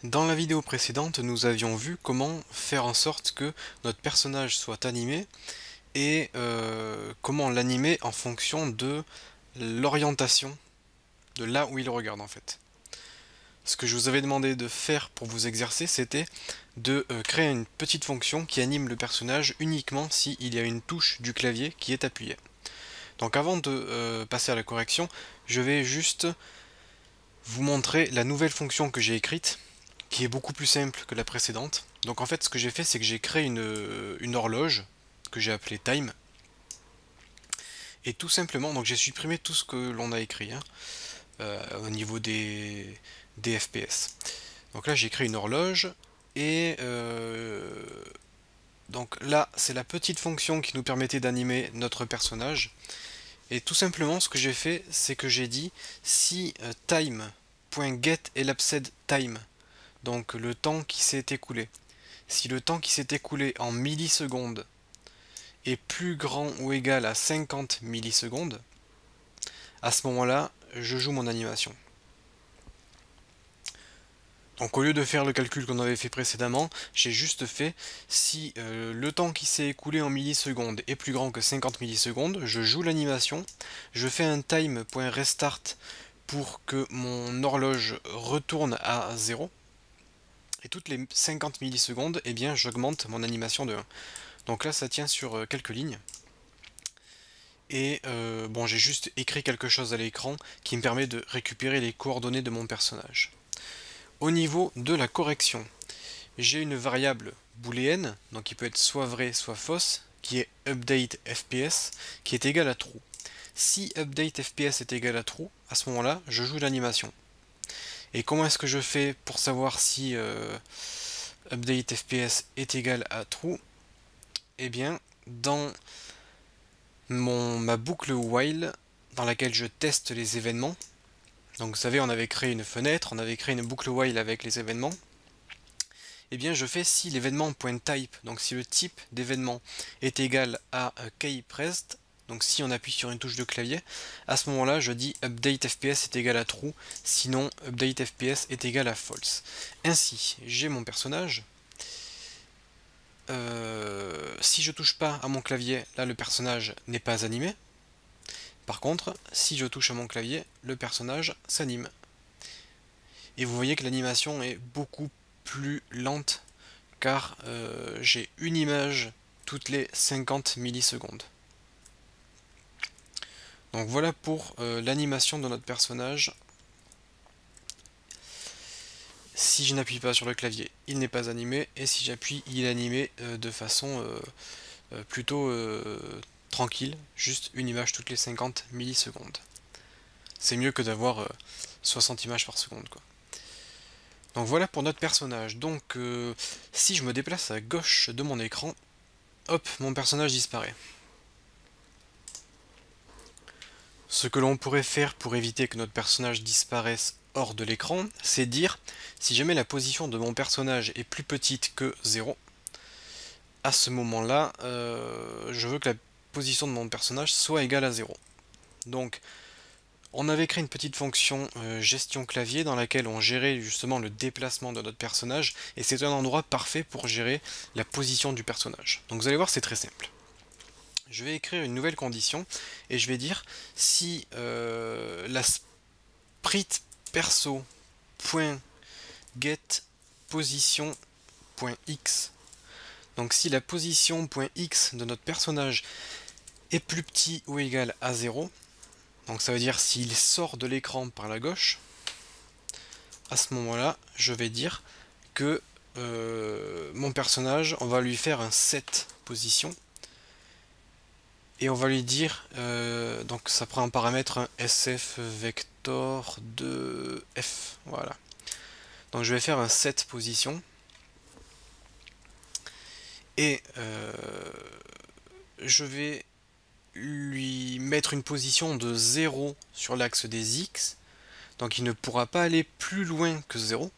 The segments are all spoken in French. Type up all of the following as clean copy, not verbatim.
Dans la vidéo précédente, nous avions vu comment faire en sorte que notre personnage soit animé et comment l'animer en fonction de l'orientation, de là où il regarde en fait. Ce que je vous avais demandé de faire pour vous exercer, c'était de créer une petite fonction qui anime le personnage uniquement s'il y a une touche du clavier qui est appuyée. Donc avant de passer à la correction, je vais juste vous montrer la nouvelle fonction que j'ai écrite, qui est beaucoup plus simple que la précédente. Donc en fait, ce que j'ai fait, c'est que j'ai créé une horloge que j'ai appelée time. Et tout simplement, donc j'ai supprimé tout ce que l'on a écrit hein, au niveau des FPS. Donc là, j'ai créé une horloge et donc là, c'est la petite fonction qui nous permettait d'animer notre personnage. Et tout simplement, ce que j'ai fait, c'est que j'ai dit si time.getElapsed time, donc le temps qui s'est écoulé. Si le temps qui s'est écoulé en millisecondes est plus grand ou égal à 50 millisecondes, à ce moment-là, je joue mon animation. Donc au lieu de faire le calcul qu'on avait fait précédemment, j'ai juste fait si le temps qui s'est écoulé en millisecondes est plus grand que 50 millisecondes, je joue l'animation, je fais un time.restart pour que mon horloge retourne à 0, et toutes les 50 millisecondes, eh bien, j'augmente mon animation de 1. Donc là, ça tient sur quelques lignes. Et bon, j'ai juste écrit quelque chose à l'écran qui me permet de récupérer les coordonnées de mon personnage. Au niveau de la correction, j'ai une variable booléenne, donc qui peut être soit vraie, soit fausse, qui est updateFPS, qui est égale à true. Si updateFPS est égal à true, à ce moment-là, je joue l'animation. Et comment est-ce que je fais pour savoir si updateFPS est égal à true? Eh bien, dans ma boucle while, dans laquelle je teste les événements, donc vous savez, on avait créé une fenêtre, on avait créé une boucle while avec les événements, eh bien je fais si l'événement.type, donc si le type d'événement est égal à keyPressed, donc si on appuie sur une touche de clavier, à ce moment-là je dis updateFPS est égal à true, sinon updateFPS est égal à false. Ainsi, j'ai mon personnage. Si je touche pas à mon clavier, là le personnage n'est pas animé. Par contre, si je touche à mon clavier, le personnage s'anime. Et vous voyez que l'animation est beaucoup plus lente car j'ai une image toutes les 50 millisecondes. Donc voilà pour l'animation de notre personnage. Si je n'appuie pas sur le clavier, il n'est pas animé, et si j'appuie, il est animé de façon plutôt tranquille, juste une image toutes les 50 millisecondes. C'est mieux que d'avoir 60 images par seconde, quoi. Donc voilà pour notre personnage. Donc si je me déplace à gauche de mon écran, hop, mon personnage disparaît. Ce que l'on pourrait faire pour éviter que notre personnage disparaisse hors de l'écran, c'est dire, si jamais la position de mon personnage est plus petite que 0, à ce moment-là, je veux que la position de mon personnage soit égale à 0. Donc, on avait créé une petite fonction gestion clavier dans laquelle on gérait justement le déplacement de notre personnage, et c'est un endroit parfait pour gérer la position du personnage. Donc vous allez voir, c'est très simple. Je vais écrire une nouvelle condition, et je vais dire si la sprite perso.getPosition.x, donc si la position.x de notre personnage est plus petit ou égal à 0, donc ça veut dire s'il sort de l'écran par la gauche, à ce moment-là, je vais dire que mon personnage, on va lui faire un set position, et on va lui dire, donc ça prend en paramètre un SF vector de F, voilà. Donc je vais faire un set position, et je vais lui mettre une position de 0 sur l'axe des X, donc il ne pourra pas aller plus loin que 0,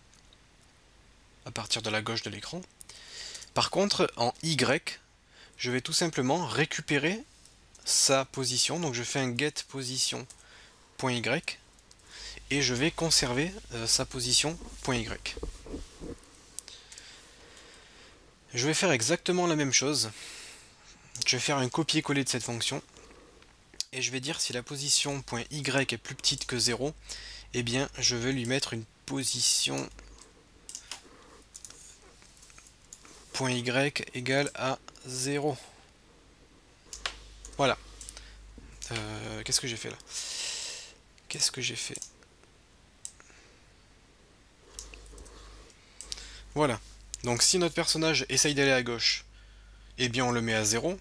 à partir de la gauche de l'écran. Par contre, en Y, je vais tout simplement récupérer sa position, donc je fais un getPosition.y, et je vais conserver sa position.y. Je vais faire exactement la même chose. Je vais faire un copier-coller de cette fonction. Et je vais dire si la position .y est plus petite que 0, eh bien je vais lui mettre une position .y égale à 0. Voilà. Qu'est-ce que j'ai fait là? Qu'est-ce que j'ai fait? Voilà. Donc si notre personnage essaye d'aller à gauche, eh bien on le met à 0.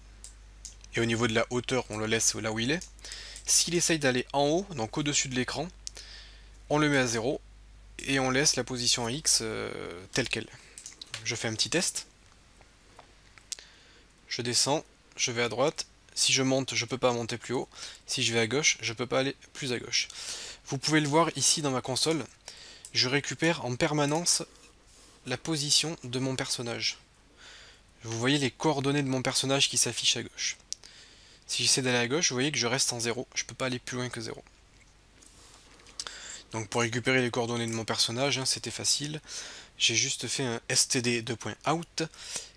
Et au niveau de la hauteur, on le laisse là où il est. S'il essaye d'aller en haut, donc au-dessus de l'écran, on le met à 0. Et on laisse la position X telle qu'elle. Je fais un petit test. Je descends, je vais à droite. Si je monte, je ne peux pas monter plus haut. Si je vais à gauche, je ne peux pas aller plus à gauche. Vous pouvez le voir ici dans ma console. Je récupère en permanence la position de mon personnage. Vous voyez les coordonnées de mon personnage qui s'affichent à gauche. Si j'essaie d'aller à gauche, vous voyez que je reste en 0. Je ne peux pas aller plus loin que 0. Donc pour récupérer les coordonnées de mon personnage, c'était facile. J'ai juste fait un std2.out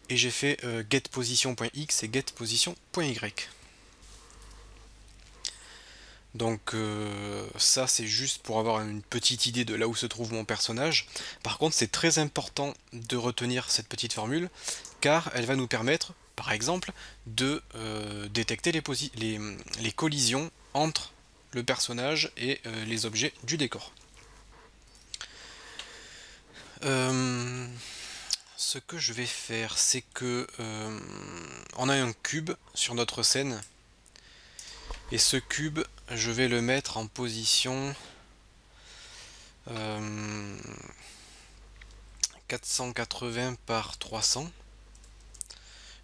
et j'ai fait getPosition.x et getPosition.y. Donc ça c'est juste pour avoir une petite idée de là où se trouve mon personnage. Par contre c'est très important de retenir cette petite formule car elle va nous permettre par exemple de détecter les collisions entre le personnage et les objets du décor. Ce que je vais faire c'est que on a un cube sur notre scène. Et ce cube, je vais le mettre en position 480 par 300.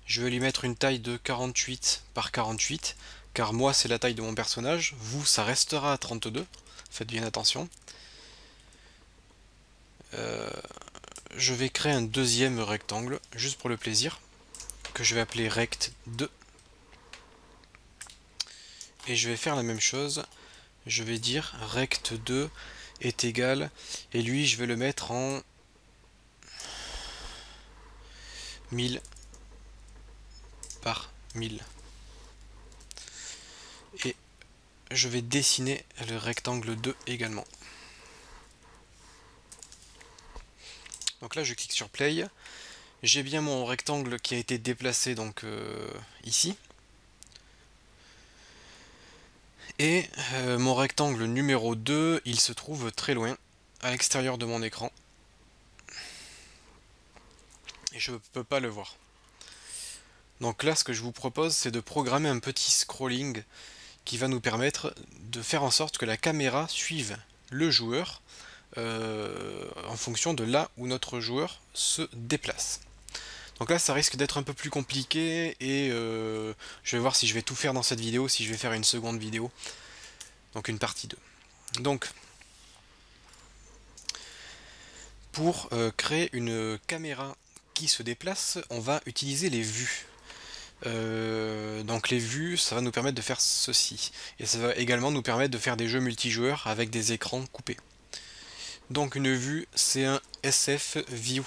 Je vais lui mettre une taille de 48 par 48, car moi c'est la taille de mon personnage, vous ça restera à 32, faites bien attention. Je vais créer un deuxième rectangle, juste pour le plaisir, que je vais appeler rect2. Et je vais faire la même chose, je vais dire rect2 est égal, et lui je vais le mettre en 1000 par 1000. Et je vais dessiner le rectangle 2 également. Donc là je clique sur play, j'ai bien mon rectangle qui a été déplacé donc ici. Et mon rectangle numéro 2, il se trouve très loin, à l'extérieur de mon écran. Et je ne peux pas le voir. Donc là, ce que je vous propose, c'est de programmer un petit scrolling qui va nous permettre de faire en sorte que la caméra suive le joueur en fonction de là où notre joueur se déplace. Donc là, ça risque d'être un peu plus compliqué et je vais voir si je vais tout faire dans cette vidéo, si je vais faire une seconde vidéo. Donc une partie 2. Donc, pour créer une caméra qui se déplace, on va utiliser les vues. Donc les vues, ça va nous permettre de faire ceci. Et ça va également nous permettre de faire des jeux multijoueurs avec des écrans coupés. Donc une vue, c'est un SF View.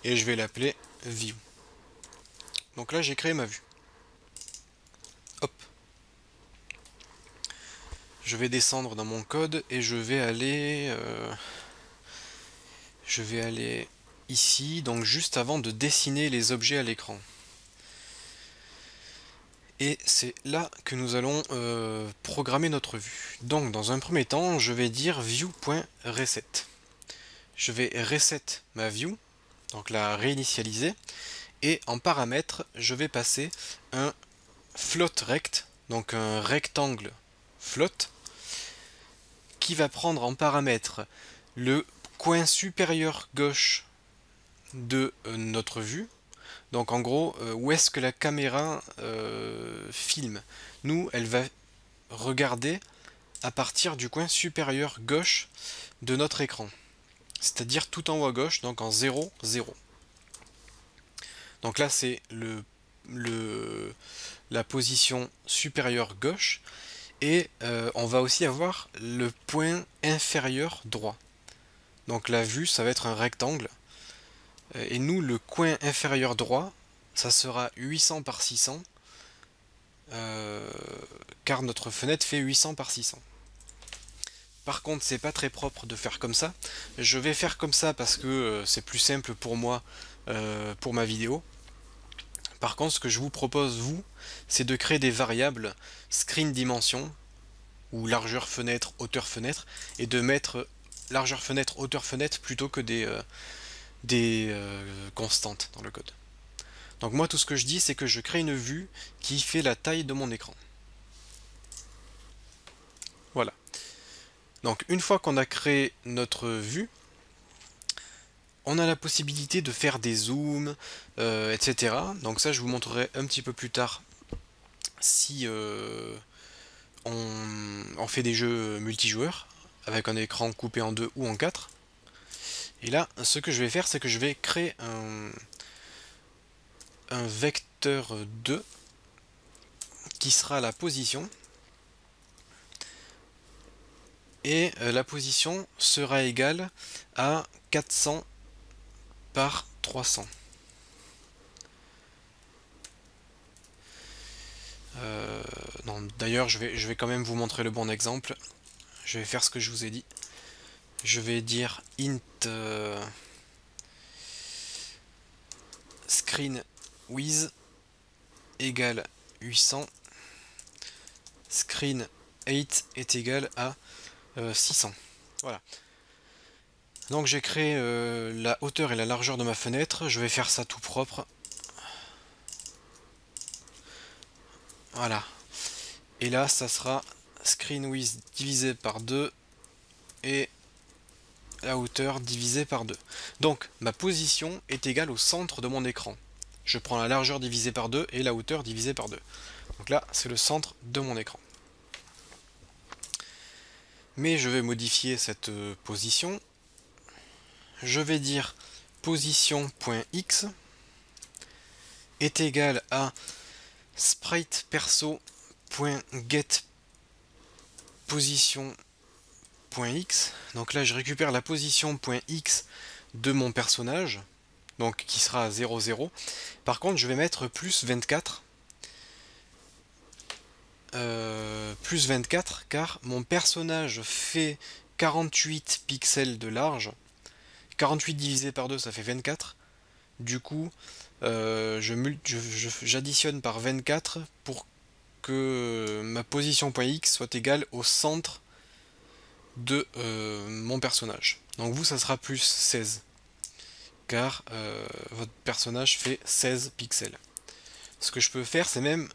Et je vais l'appeler View. Donc là, j'ai créé ma vue. Hop. Je vais descendre dans mon code et je vais aller ici, donc juste avant de dessiner les objets à l'écran. Et c'est là que nous allons programmer notre vue. Donc dans un premier temps, je vais dire view.reset. Je vais reset ma view, donc la réinitialiser, et en paramètre, je vais passer un float rect, donc un rectangle float, qui va prendre en paramètre le coin supérieur gauche de notre vue. Donc en gros, où est-ce que la caméra filme? Nous, elle va regarder à partir du coin supérieur gauche de notre écran. C'est-à-dire tout en haut à gauche, donc en 0, 0. Donc là, c'est la position supérieure gauche. Et on va aussi avoir le point inférieur droit. Donc la vue, ça va être un rectangle Et nous, le coin inférieur droit, ça sera 800 par 600, car notre fenêtre fait 800 par 600. Par contre, c'est pas très propre de faire comme ça. Je vais faire comme ça parce que c'est plus simple pour moi, pour ma vidéo. Par contre, ce que je vous propose, vous, c'est de créer des variables screen dimension, ou largeur fenêtre, hauteur fenêtre, et de mettre largeur fenêtre, hauteur fenêtre, plutôt que des constantes dans le code. Donc moi, tout ce que je dis, c'est que je crée une vue qui fait la taille de mon écran. Voilà. Donc une fois qu'on a créé notre vue, on a la possibilité de faire des zooms, etc. Donc ça, je vous montrerai un petit peu plus tard si on fait des jeux multijoueurs avec un écran coupé en 2 ou en 4. Et là, ce que je vais faire, c'est que je vais créer un vecteur 2 qui sera la position. Et la position sera égale à 400 par 300. Non, d'ailleurs, je vais quand même vous montrer le bon exemple. Je vais faire ce que je vous ai dit. Je vais dire int screen width égale 800. Screen height est égal à 600. Voilà. Donc j'ai créé la hauteur et la largeur de ma fenêtre. Je vais faire ça tout propre. Voilà. Et là, ça sera screen width divisé par 2 et la hauteur divisée par 2. Donc ma position est égale au centre de mon écran. Je prends la largeur divisée par 2 et la hauteur divisée par 2. Donc là, c'est le centre de mon écran. Mais je vais modifier cette position. Je vais dire position.x est égal à spriteperso.getPosition.x. Donc là, je récupère la position.x de mon personnage, donc qui sera à 0, 0. Par contre, je vais mettre plus 24. Plus 24 car mon personnage fait 48 pixels de large. 48 divisé par 2, ça fait 24. Du coup, j'additionne par 24 pour que ma position.x soit égale au centre de mon personnage. Donc vous, ça sera plus 16. Car votre personnage fait 16 pixels. Ce que je peux faire, c'est même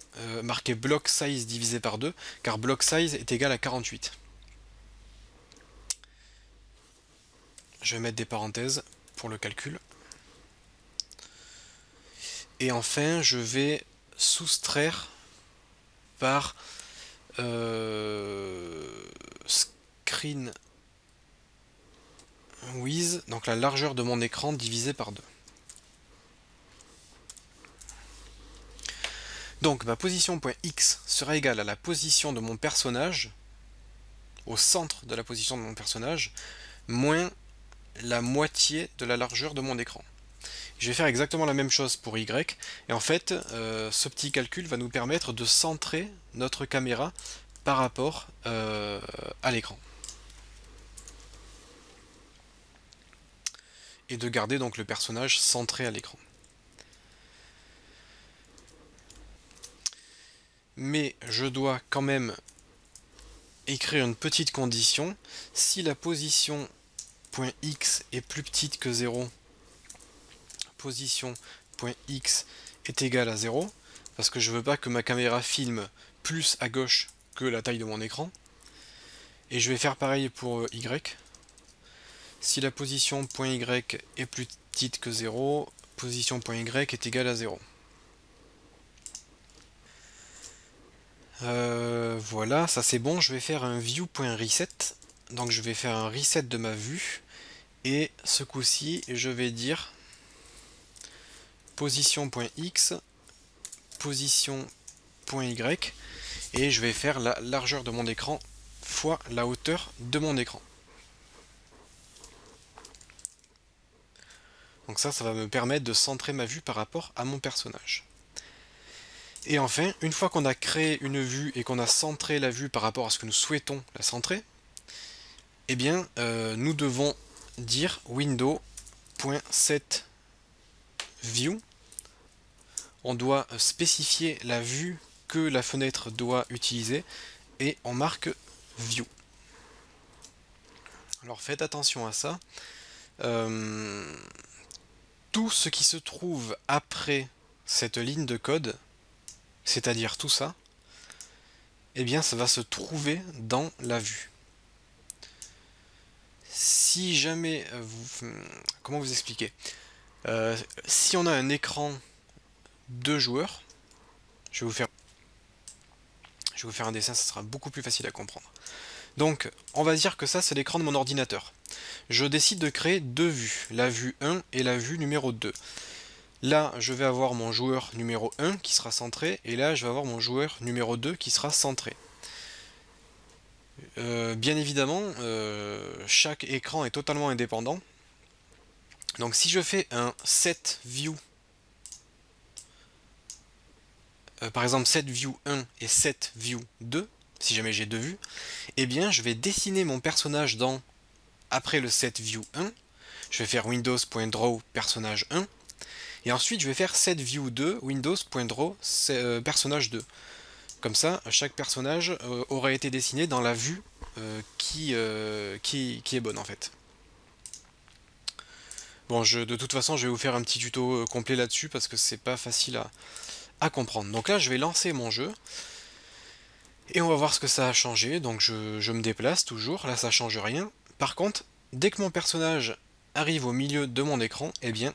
marquer block size divisé par 2, car block size est égal à 48. Je vais mettre des parenthèses pour le calcul. Et enfin, je vais soustraire par screen width, donc la largeur de mon écran divisé par 2. Donc ma position.x sera égale à la position de mon personnage, au centre de la position de mon personnage, moins la moitié de la largeur de mon écran. Je vais faire exactement la même chose pour y, et en fait, ce petit calcul va nous permettre de centrer notre caméra par rapport à l'écran. Et de garder donc le personnage centré à l'écran. Mais je dois quand même écrire une petite condition. Si la position.x est plus petite que 0, position.x est égale à 0, parce que je veux pas que ma caméra filme plus à gauche que la taille de mon écran. Et je vais faire pareil pour y. Si la position.y est plus petite que 0, position.y est égale à 0. Voilà, ça c'est bon. Je vais faire un view.reset. Donc je vais faire un reset de ma vue. Et ce coup-ci, je vais dire position.x, position.y, et je vais faire la largeur de mon écran fois la hauteur de mon écran. Donc ça va me permettre de centrer ma vue par rapport à mon personnage. Et enfin, une fois qu'on a créé une vue et qu'on a centré la vue par rapport à ce que nous souhaitons la centrer, eh bien, nous devons dire window.setView. On doit spécifier la vue que la fenêtre doit utiliser et on marque View. Alors faites attention à ça. Tout ce qui se trouve après cette ligne de code, c'est-à-dire tout ça, eh bien ça va se trouver dans la vue. Si jamais comment vous expliquer, si on a un écran de joueurs, je vais vous faire un dessin, ça sera beaucoup plus facile à comprendre. Donc on va dire que ça c'est l'écran de mon ordinateur. Je décide de créer deux vues, la vue 1 et la vue numéro 2. Là je vais avoir mon joueur numéro 1 qui sera centré, et là je vais avoir mon joueur numéro 2 qui sera centré. Bien évidemment, chaque écran est totalement indépendant. Donc si je fais un set view, par exemple set view 1 et set view 2, si jamais j'ai deux vues, eh bien je vais dessiner mon personnage après le set view 1, je vais faire windows.draw personnage 1, et ensuite je vais faire set view 2 windows.draw personnage 2. Comme ça, chaque personnage aura été dessiné dans la vue qui est bonne en fait. Bon, de toute façon, je vais vous faire un petit tuto complet là-dessus parce que c'est pas facile à comprendre. Donc là, je vais lancer mon jeu et on va voir ce que ça a changé. Donc je me déplace toujours, là ça change rien. Par contre, dès que mon personnage arrive au milieu de mon écran, eh bien,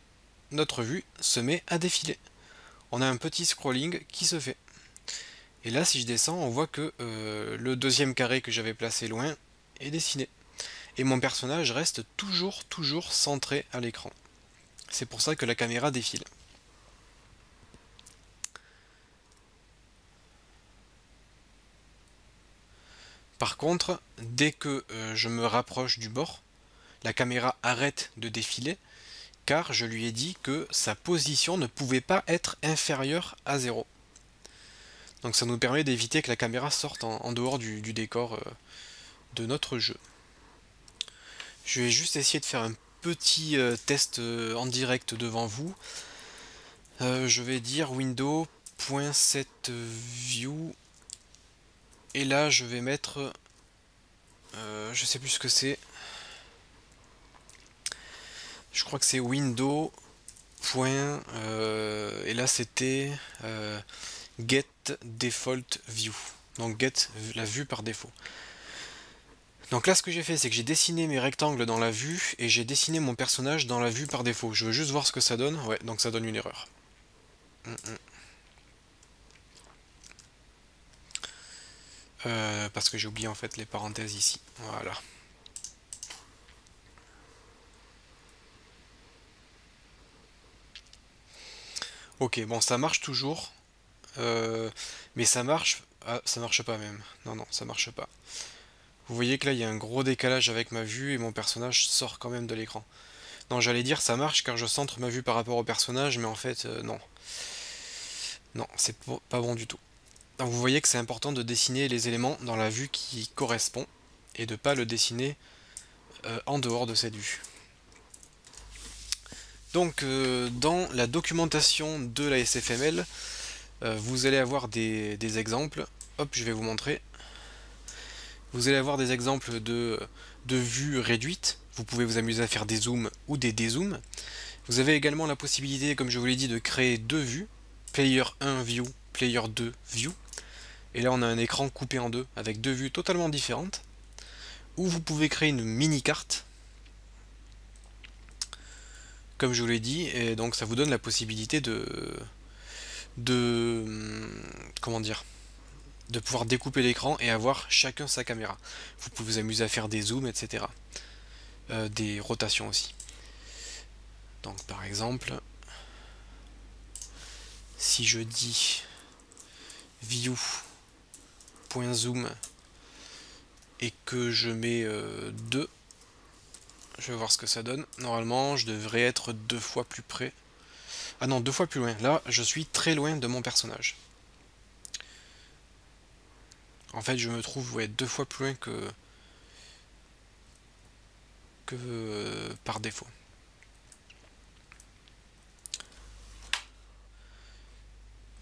notre vue se met à défiler. On a un petit scrolling qui se fait. Et là, si je descends, on voit que le deuxième carré que j'avais placé loin est dessiné. Et mon personnage reste toujours centré à l'écran. C'est pour ça que la caméra défile. Par contre, dès que je me rapproche du bord, la caméra arrête de défiler, car je lui ai dit que sa position ne pouvait pas être inférieure à 0. Donc ça nous permet d'éviter que la caméra sorte en dehors du décor de notre jeu. Je vais juste essayer de faire un petit test en direct devant vous. Je vais dire window.setView et là je vais mettre je sais plus ce que c'est. Je crois que c'est window. Et là c'était get default view. Donc get la vue par défaut. Donc là ce que j'ai fait c'est que j'ai dessiné mes rectangles dans la vue et j'ai dessiné mon personnage dans la vue par défaut. Je veux juste voir ce que ça donne. Ouais, donc ça donne une erreur. Parce que j'ai oublié en fait les parenthèses ici. Voilà. Ok, bon ça marche toujours. Mais ça marche. Ah, ça marche pas même. Non, ça marche pas. Vous voyez que là il y a un gros décalage avec ma vue et mon personnage sort quand même de l'écran. Non, j'allais dire ça marche car je centre ma vue par rapport au personnage, mais en fait non. Non, c'est pas bon du tout. Donc vous voyez que c'est important de dessiner les éléments dans la vue qui correspond et de ne pas le dessiner en dehors de cette vue. Donc dans la documentation de la SFML, vous allez avoir des exemples. Hop, je vais vous montrer. Vous allez avoir des exemples de vues réduites. Vous pouvez vous amuser à faire des zooms ou des dézooms. Vous avez également la possibilité, comme je vous l'ai dit, de créer deux vues. Player 1 view, player 2 view. Et là on a un écran coupé en deux avec deux vues totalement différentes. Ou vous pouvez créer une mini-carte, comme je vous l'ai dit, et donc ça vous donne la possibilité comment dire, de pouvoir découper l'écran et avoir chacun sa caméra. Vous pouvez vous amuser à faire des zooms, etc. Des rotations aussi. Donc par exemple, si je dis view.zoom et que je mets 2, je vais voir ce que ça donne. Normalement, je devrais être 2 fois plus près. Ah non, 2 fois plus loin. Là, je suis très loin de mon personnage. En fait, je me trouve, ouais, 2 fois plus loin que par défaut.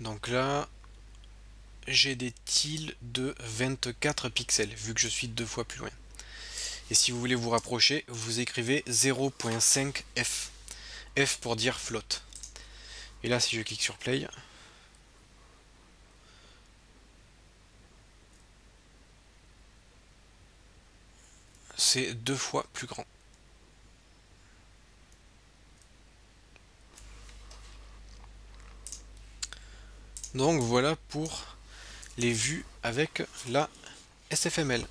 Donc là, j'ai des tiles de 24 pixels, vu que je suis 2 fois plus loin. Et si vous voulez vous rapprocher, vous écrivez 0.5 f. F pour dire flotte. Et là, si je clique sur play, c'est 2 fois plus grand. Donc voilà pour les vues avec la SFML.